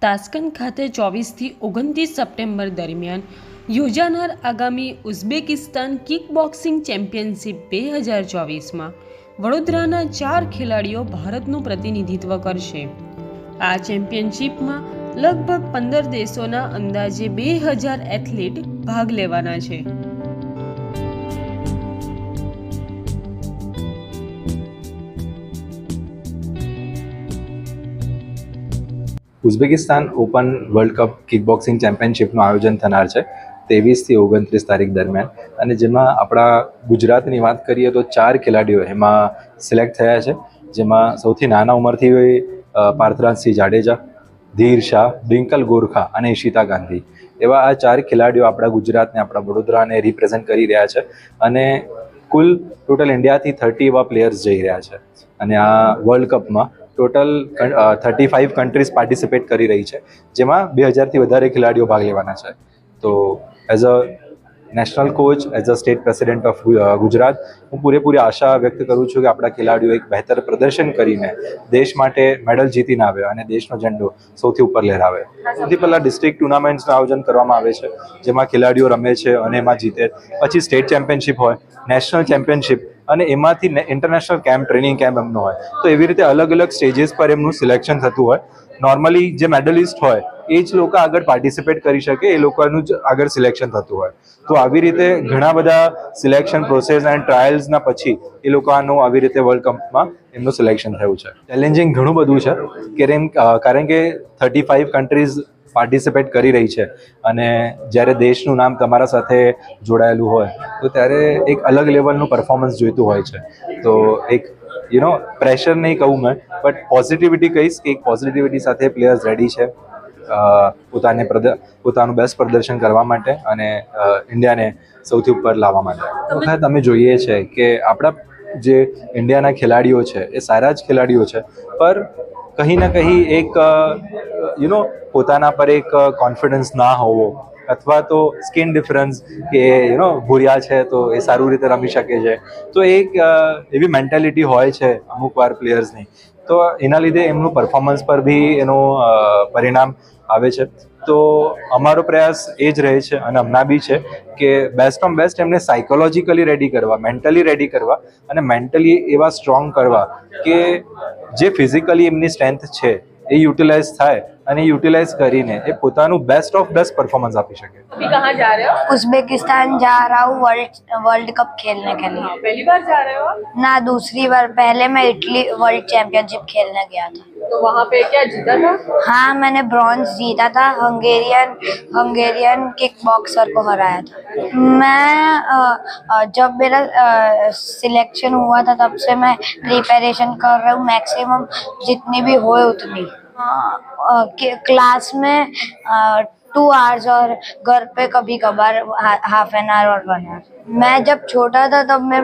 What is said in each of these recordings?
તાસ્કંદ ખાતે 24 થી 29 સપ્ટેમ્બર દરમિયાન યોજાનાર આગામી ઉઝબેકિસ્તાન કિકબોક્સિંગ ચેમ્પિયનશિપ 2024માં વડોદરાના 4 ખેલાડીઓ ભારતનું પ્રતિનિધિત્વ કરશે। આ ચેમ્પિયનશિપમાં લગભગ 15 દેશોના અંદાજે 2000 એથ્લીટ ભાગ લેવાના છે। Uzbekistan open world cup kickboxing ચેમ્પિયનશિપનું આયોજન થનાર છે 23 થી 29 તારીખ દરમિયાન, અને જેમાં આપણા ગુજરાતની વાત કરીએ તો 4 ખેલાડીઓ એમાં સિલેક્ટ થયા છે, જેમાં સૌથી નાના ઉંમરથી પાર્થરાજસિંહ જાડેજા, ધીર શાહ, ડિંકલ ગોરખા અને ઈશિતા ગાંધી એવા આ 4 ખેલાડીઓ આપણા ગુજરાતને, આપણા વડોદરાને રિપ્રેઝેન્ટ કરી રહ્યા છે। અને કુલ ટોટલ ઇન્ડિયાથી 30 એવા પ્લેયર્સ જઈ રહ્યા છે, અને આ વર્લ્ડ કપમાં ટોટલ 35 કન્ટ્રીઝ પાર્ટિસિપેટ કરી રહી છે, જેમાં 2000થી વધારે ખેલાડીઓ ભાગ લેવાના છે। તો as a national coach, as a state president of Gujarat, હું પૂરેપૂરી આશા વ્યક્ત કરું છું કે આપણા ખેલાડીઓ એક બહેતર પ્રદર્શન કરીને દેશ માટે મેડલ જીતીને આવે અને દેશનો ઝંડો સૌથી ઉપર લહેરાવે। સૌથી પહેલાં ડિસ્ટ્રિક્ટ ટુર્નામેન્ટ્સનું આયોજન કરવામાં આવે છે, જેમાં ખેલાડીઓ રમે છે અને એમાં જીતે। પછી સ્ટેટ ચેમ્પિયનશિપ હોય, નેશનલ ચેમ્પિયનશિપ, અને એમાંથી ઇન્ટરનેશનલ કેમ્પ, ટ્રેનિંગ કેમ્પ એમનો હોય। તો એવી રીતે અલગ અલગ સ્ટેજીસ પર એમનું સિલેક્શન થતું હોય। નોર્મલી જે મેડલિસ્ટ હોય એ જ લોકો આગળ પાર્ટિસિપેટ કરી શકે, એ લોકોનું જ આગળ સિલેક્શન થતું હોય। તો આવી રીતે ઘણા બધા સિલેક્શન પ્રોસેસ એન્ડ ટ્રાયલ્સના પછી એ લોકોનું આવી રીતે વર્લ્ડ કપમાં એમનું સિલેક્શન થયું છે। ચેલેન્જિંગ ઘણું બધું છે, કારણ કે 35 કન્ટ્રીઝ પાર્ટિસિપેટ કરી રહી છે, અને જ્યારે દેશનું નામ તમારા સાથે જોડાયેલું હોય તો ત્યારે એક અલગ લેવલનું પરફોર્મન્સ જોઈતું હોય છે। તો એક પ્રેશર નહીં કહું મેં, બટ પોઝિટિવિટી કહીશ કે એક પોઝિટિવિટી સાથે પ્લેયર્સ રેડી છે પોતાનું બેસ્ટ પ્રદર્શન કરવા માટે અને ઇન્ડિયાને સૌથી ઉપર લાવવા માટે। વખત અમે જોઈએ છે કે આપણા જે ઇન્ડિયાના ખેલાડીઓ છે એ સારા જ ખેલાડીઓ છે, પર કहीं ના કहीं એક પોતાના પર એક કોન્ફિડન્સ ના હોવો, અથવા તો સ્કિન ડિફરન્સ કે ભૂરિયા છે તો એ સારું રીતે રમી શકે છે, તો એક એવી મેન્ટેલિટી હોય છે અમુક વાર પ્લેયર્સની, તો એના લીધે એમનું પરફોર્મન્સ પર બી એનું પરિણામ આવે છે। તો અમારો પ્રયાસ એ જ રહે છે અને હમણાં બી છે કે બેસ્ટ ઓફ બેસ્ટ એમને સાયકોલોજીકલી રેડી કરવા, મેન્ટલી રેડી કરવા, અને મેન્ટલી એવા સ્ટ્રોંગ કરવા કે જે ફિઝિકલી એમની સ્ટ્રેન્થ છે એ યુટિલાઇઝ થાય, અને યુટિલાइज કરીને એ પોતાનું बेस्ट ऑफ बेस्ट परफॉर्मेंस આપી શકે। अभी कहाँ जा रहे हो? उज़्बेकिस्तान जा रहा हूँ वर्ल्ड कप खेलने के लिए। पहली बार जा रहे हो? ना, दूसरी बार। पहले मैं इटली वर्ल्ड चैंपियनशिप खेलने गया था। तो वहाँ पे क्या जीता था? हाँ, मैंने ब्रॉन्ज जीता था। हंगेरियन किक बॉक्सर को हराया था। मैं जब मेरा सिलेक्शन हुआ था तब से मैं प्रिपरेशन कर रहा हूँ, मैक्सिमम जितनी भी हो उतनी। क्लास में 2 आवर्स और घर पे कभी कभार हाफ एन आवर और 1 आवर। मैं जब छोटा था तब मैं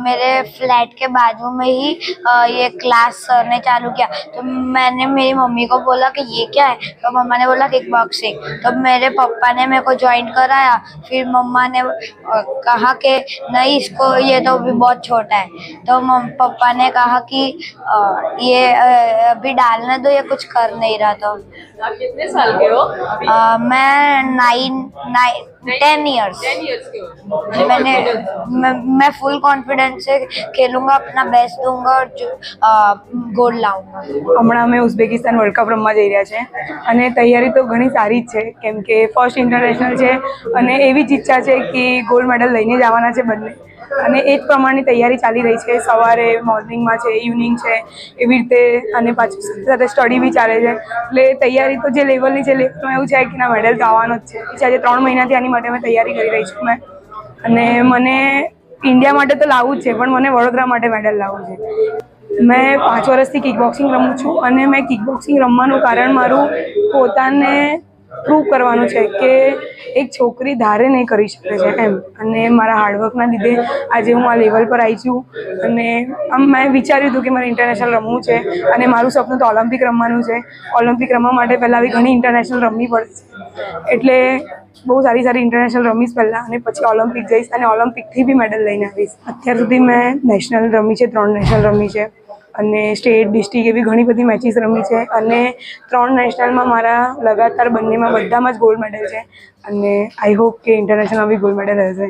मेरे फ्लैट के बाजू में ही ये क्लास सर ने चालू किया, तो मैंने मेरी मम्मी को बोला कि ये क्या है, तो मम्मा ने बोला किक बॉक्सिंग। तो मेरे पापा ने मेरे को ज्वाइन कराया, फिर मम्मा ने कहा कि नहीं, इसको ये तो अभी बहुत छोटा है, तो पापा ने कहा कि ये अभी डालने दो, ये कुछ कर नहीं रहा था। आप कितने साल के हो? मैं 10 ईयर्स के हो। मैं फुल कॉन्फिडेंस से खेलूंगा, अपना बेस्ट दूंगा और गोल लाऊंगा। હમણાં અમે ઉઝબેકિસ્તાન વર્લ્ડ કપ રમવા જઈ રહ્યા છે, અને તૈયારી તો ઘણી સારી જ છે, કેમ કે ફર્સ્ટ ઇન્ટરનેશનલ છે, અને એવી જ ઈચ્છા છે કે ગોલ્ડ મેડલ લઈને જ આવવાના છે બંને, અને એ જ પ્રમાણની તૈયારી ચાલી રહી છે। સવારે મોર્નિંગમાં છે, ઇવનિંગ છે, એવી રીતે, અને પાછું સાથે સ્ટડી બી ચાલે છે, એટલે તૈયારી તો જે લેવલની છે, લેવલમાં એવું છે કે ના, મેડલ તો આવવાનો જ છે। આજે 3 મહિનાથી આની માટે મેં તૈયારી કરી રહી છું મેં, અને મને ઇન્ડિયા માટે તો લાવવું જ છે, પણ મને વડોદરા માટે મેડલ લાવવું છે। મેં 5 વર્ષથી કિકબોક્સિંગ રમું છું, અને મેં કિકબોક્સિંગ રમવાનું કારણ મારું પોતાને પ્રૂવ કરવાનું છે કે એક છોકરી ધારે નહીં કરી શકે છે એમ, અને મારા હાર્ડવર્કના લીધે આજે હું આ લેવલ પર આવી છું। અને મેં વિચાર્યું હતું કે મારે ઇન્ટરનેશનલ રમવું છે, અને મારું સપનું તો ઓલિમ્પિક રમવાનું છે। ઓલિમ્પિક રમવા માટે પહેલાં આવી ઘણી ઇન્ટરનેશનલ રમવી પડે છે, એટલે બહુ સારી ઇન્ટરનેશનલ રમીશ પહેલાં, અને પછી ઓલિમ્પિક જઈશ, અને ઓલિમ્પિકથી બી મેડલ લઈને આવીશ। અત્યાર સુધી મેં નેશનલ રમી છે, 3 નેશનલ રમી છે, અને સ્ટેટ ડિસ્ટ્રિક્ટ એવી ઘણી બધી મેચીસ રમી છે અને 3 નેશનલમાં મારા લગાતાર બંનેમાં બધામાં જ ગોલ્ડ મેડલ છે અને આઈ હોપ કે ઇન્ટરનેશનલમાં બી ગોલ્ડ મેડલ હશે.